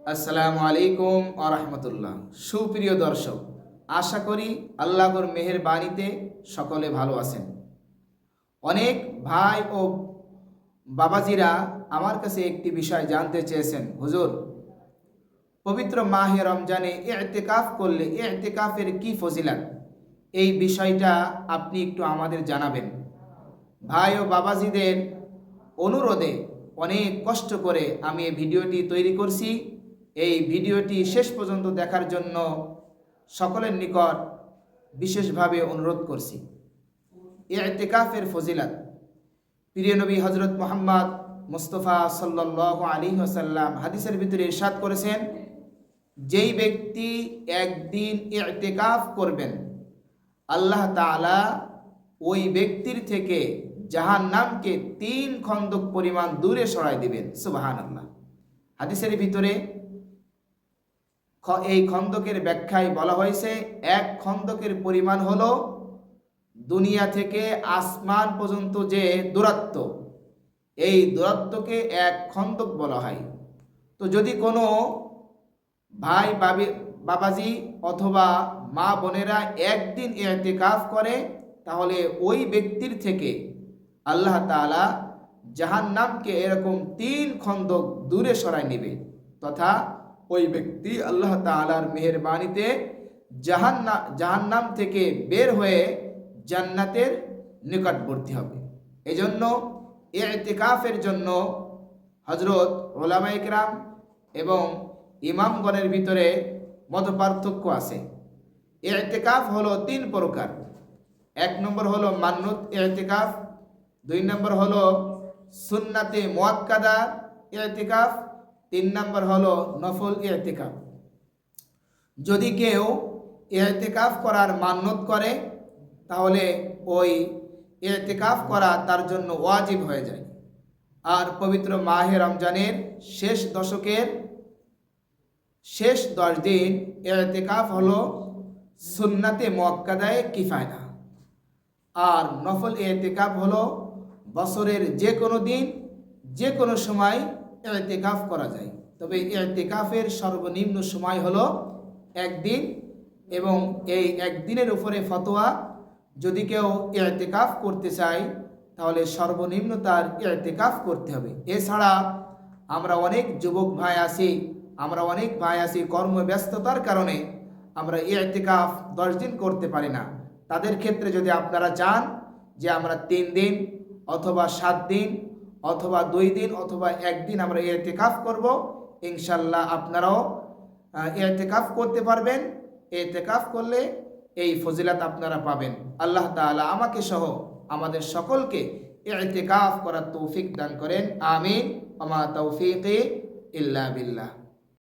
আসসালামু আলাইকুম ওয়া রাহমাতুল্লাহ। সুপ্রিয় দর্শক, আশা করি আল্লাহর মেহেরবানিতে সকলে ভালো আছেন। অনেক ভাই ও বাবাজিরা আমার কাছে একটি বিষয় জানতে চেয়েছেন, হুজুর, পবিত্র মাহে রমজানে ইতিকাফ করলে ইতিকাফের কি ফজিলত, এই বিষয়টা আপনি একটু আমাদের জানাবেন। ভাই ও বাবাজিদের অনুরোধে অনেক কষ্ট করে আমি এই ভিডিওটি তৈরি করছি। এই ভিডিওটি শেষ পর্যন্ত দেখার জন্য সকলের নিকট বিশেষভাবে অনুরোধ করছি। ইতিকাফের ফজিলত, প্রিয় নবী হজরত মুহাম্মদ মুস্তাফা সাল্লাল্লাহু আলাইহি ওয়াসাল্লাম হাদিসের ভিতরে ইরশাদ করেছেন, যেই ব্যক্তি একদিন ইতিকাফ করবেন, আল্লাহ তাআলা ওই ব্যক্তির থেকে জাহান্নামকে 3 খন্দক পরিমাণ দূরে সরাই দিবেন। সুবহানাল্লাহ। হাদিসের ভিতরে এই খন্দকের ব্যাখ্যায় বলা হয়েছে, এক খন্দকের পরিমাণ হলো দুনিয়া থেকে আসমান পর্যন্ত যে দূরত্ব, এই দূরত্বকে এক খন্দক বলা হয়। তো যদি কোনো ভাই বাবাজি অথবা মা বোনেরা একদিন ইতিকাফ করে, তাহলে ওই ব্যক্তির থেকে আল্লাহ তাআলা জাহান্নামকে এরকম 3 খন্দক দূরে সরাই নেবে, তথা ওই ব্যক্তি আল্লাহ তাআলার মেহেরবানিতে জাহান্নাম থেকে বের হয়ে জান্নাতের নিকটবর্তী হবে। এজন্য ইতিকাফের জন্য হযরত উলামায়ে কেরাম এবং ইমামগণের ভিতরে মতপার্থক্য আছে। ইতিকাফ হলো 3 প্রকার। 1 নম্বর হলো মান্নুত ইতিকাফ, 2 নম্বর হলো সুন্নাতে মুআক্কাদা ইতিকাফ, 3 নম্বর হলো নফল ইতিকাফ। যদি কেউ ইতিকাফ করার মান্নত করে, তাহলে ওই ইতিকাফ করা তার জন্য ওয়াজিব হয়ে যায়। আর পবিত্র মাহে রমজানের শেষ দশকের শেষ 10 দিন ইতিকাফ হলো সুন্নাতে মুআক্কাদায়ে কিফায়া, আর নফল ইতিকাফ হলো বছরের যে কোনো দিন যে কোনো সময় ইতিকাফ করা যায়। তবে ইতিকাফের সর্বনিম্ন সময় হলো 1 দিন, এবং এই 1 দিনের উপরে ফতোয়া, যদি কেউ ইতিকাফ করতে চায় তাহলে সর্বনিম্ন তার ইতিকাফ করতে হবে। এছাড়া আমরা অনেক যুবক ভাই আছি, কর্মব্যস্ততার কারণে আমরা ইতিকাফ 10 দিন করতে পারি না। তাদের ক্ষেত্রে যদি আপনারা চান যে আমরা 3 দিন অথবা 7 দিন অথবা 2 দিন অথবা 1 দিন আমরা ইতিকাফ করব, ইনশাল্লাহ আপনারাও ইতিকাফ করতে পারবেন। ইতিকাফ করলে এই ফজিলত আপনারা পাবেন। আল্লাহ তাআলা আমাকে সহ আমাদের সকলকে ইতিকাফ করার তৌফিক দান করেন। আমিন। ওয়া মা তাওফীকি ইল্লা বিল্লাহ।